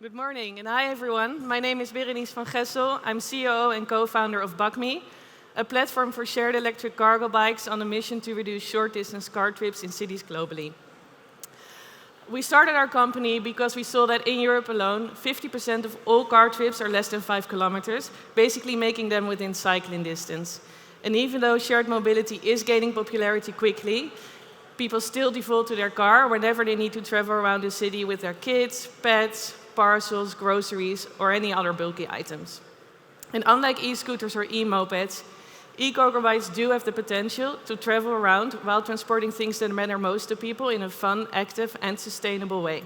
Good morning, and hi everyone. My name is Berenice van Gessel. I'm CEO and co-founder of BugMe, a platform for shared electric cargo bikes on a mission to reduce short-distance car trips in cities globally. We started our company because we saw that in Europe alone, 50% of all car trips are less than 5 kilometers, basically making them within cycling distance. And even though shared mobility is gaining popularity quickly, people still default to their car whenever they need to travel around the city with their kids, pets, parcels, groceries, or any other bulky items. And unlike e-scooters or e-mopeds, e-cargo bikes do have the potential to travel around while transporting things that matter most to people in a fun, active, and sustainable way.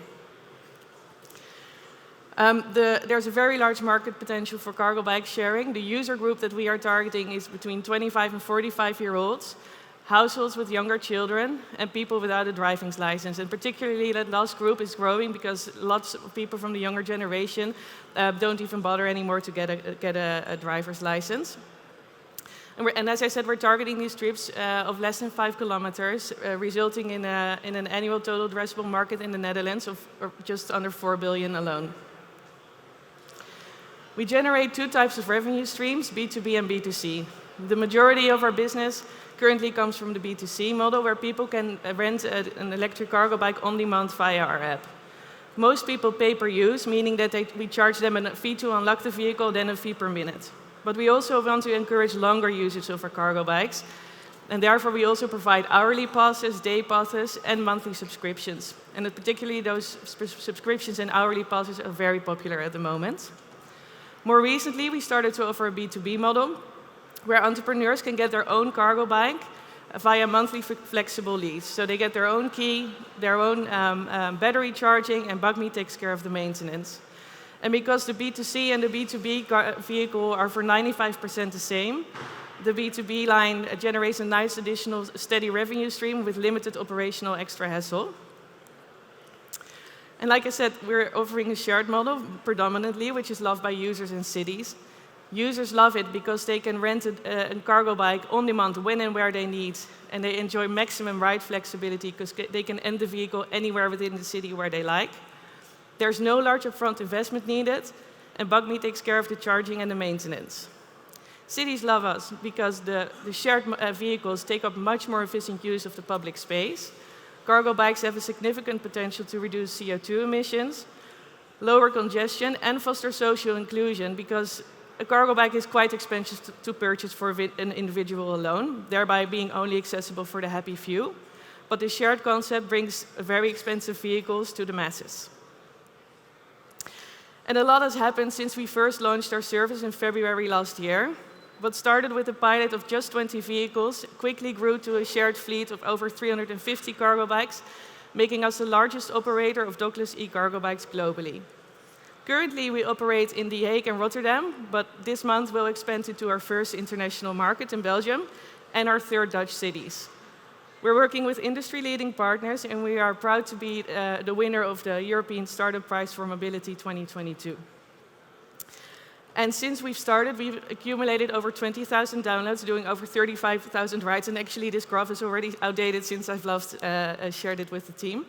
There's a very large market potential for cargo bike sharing. The user group that we are targeting is between 25 and 45-year-olds, households with younger children, and people without a driving license. And particularly that last group is growing because lots of people from the younger generation don't even bother anymore to get a driver's license. And as I said, we're targeting these trips of less than 5 kilometers, resulting in an annual total addressable market in the Netherlands of just under 4 billion alone. We generate two types of revenue streams, B2B and B2C. The majority of our business currently comes from the B2C model, where people can rent an electric cargo bike on demand via our app. Most people pay per use, meaning that we charge them a fee to unlock the vehicle, then a fee per minute. But we also want to encourage longer usage of our cargo bikes, and therefore we also provide hourly passes, day passes, and monthly subscriptions. And particularly those subscriptions and hourly passes are very popular at the moment. More recently, we started to offer a B2B model, where entrepreneurs can get their own cargo bike via monthly flexible lease. So they get their own key, their own battery charging, and BugMe takes care of the maintenance. And because the B2C and the B2B vehicle are for 95% the same, the B2B line generates a nice additional steady revenue stream with limited operational extra hassle. And like I said, we're offering a shared model predominantly, which is loved by users in cities. Users love it because they can rent a cargo bike on demand when and where they need, and they enjoy maximum ride flexibility because they can end the vehicle anywhere within the city where they like. There's no large upfront investment needed, and BugMe takes care of the charging and the maintenance. Cities love us because the shared vehicles take up much more efficient use of the public space. Cargo bikes have a significant potential to reduce CO2 emissions, lower congestion, and foster social inclusion because a cargo bike is quite expensive to purchase for an individual alone, thereby being only accessible for the happy few. But the shared concept brings very expensive vehicles to the masses. And a lot has happened since we first launched our service in February last year. What started with a pilot of just 20 vehicles quickly grew to a shared fleet of over 350 cargo bikes, making us the largest operator of dockless e-cargo bikes globally. Currently, we operate in The Hague and Rotterdam, but this month we'll expand it to our first international market in Belgium and our third Dutch cities. We're working with industry-leading partners, and we are proud to be the winner of the European Startup Prize for Mobility 2022. And since we've started, we've accumulated over 20,000 downloads, doing over 35,000 rides, and actually this graph is already outdated since I've last shared it with the team.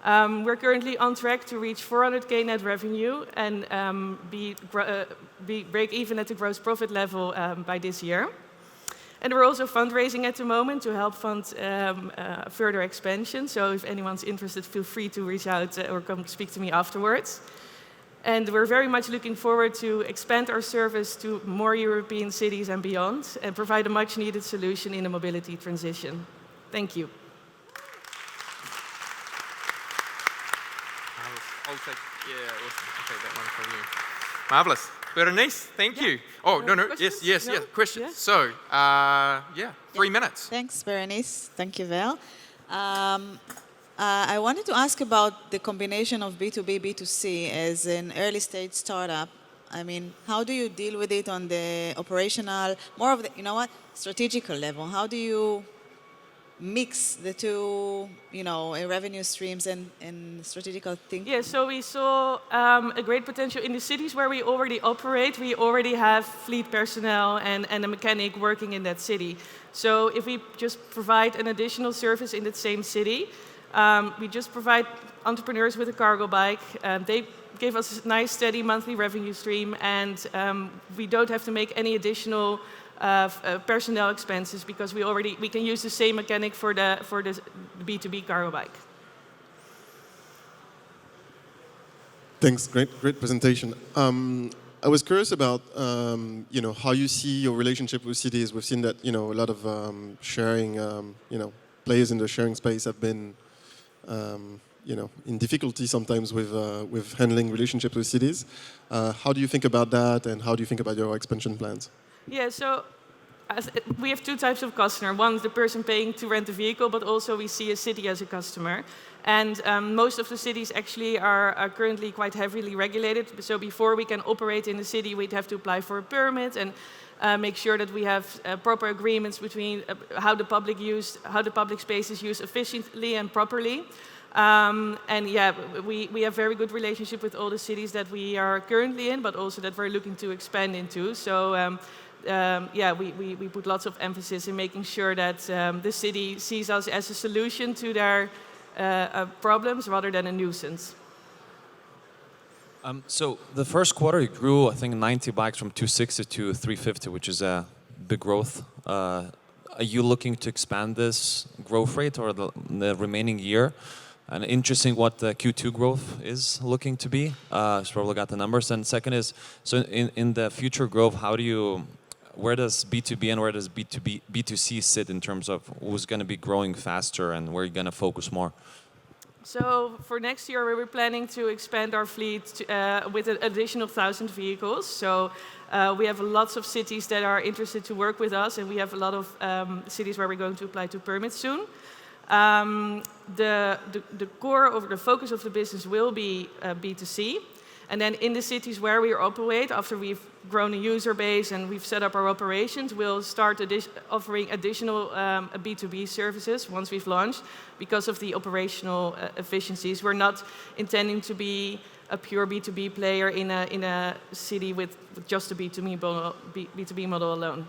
We're currently on track to reach 400K net revenue and break even at the gross profit level by this year. And we're also fundraising at the moment to help fund further expansion. So if anyone's interested, feel free to reach out or come speak to me afterwards. And we're very much looking forward to expand our service to more European cities and beyond and provide a much needed solution in the mobility transition. Thank you. I'll take that one from you. Marvelous. Berenice, thank you. Oh, no. Questions? Yes. Questions. Yeah. So, 3 minutes. Thanks, Berenice. Thank you, Vel. I wanted to ask about the combination of B2B, B2C as an early stage startup. I mean, how do you deal with it on the operational, more of the, strategical level? How do you mix the two, revenue streams and strategical thinking? Yeah, so we saw a great potential in the cities where we already operate. We already have fleet personnel and a mechanic working in that city. So if we just provide an additional service in that same city, We just provide entrepreneurs with a cargo bike. They give us a nice, steady monthly revenue stream, and we don't have to make any additional personnel expenses because we can use the same mechanic for the B2B cargo bike. Thanks. Great presentation. I was curious about how you see your relationship with cities. We've seen that a lot of sharing players in the sharing space have been in difficulty sometimes with handling relationships with cities. How do you think about that, and how do you think about your expansion plans? Yeah, so we have two types of customer. One is the person paying to rent the vehicle, but also we see a city as a customer. And most of the cities actually are currently quite heavily regulated. So before we can operate in the city, we'd have to apply for a permit and make sure that we have proper agreements between how the public space is used efficiently and properly. And yeah, we have very good relationship with all the cities that we are currently in, but also that we're looking to expand into. So yeah, we put lots of emphasis in making sure that the city sees us as a solution to their problems rather than a nuisance. So the first quarter, you grew, I think, 90 bikes from 260 to 350, which is a big growth. Are you looking to expand this growth rate or the remaining year? And interesting what the Q2 growth is looking to be. So probably got the numbers. And second is, so in the future growth, where does B2B and where does B2C sit in terms of who's going to be growing faster and where you're going to focus more? So for next year, we're planning to expand our fleet with an additional 1,000 vehicles. So we have lots of cities that are interested to work with us, and we have a lot of cities where we're going to apply to permits soon. The core of the focus of the business will be B2C. And then in the cities where we operate, after we've grown a user base and we've set up our operations, we'll start offering additional B2B services once we've launched because of the operational efficiencies. We're not intending to be a pure B2B player in a city with just a B2B model alone.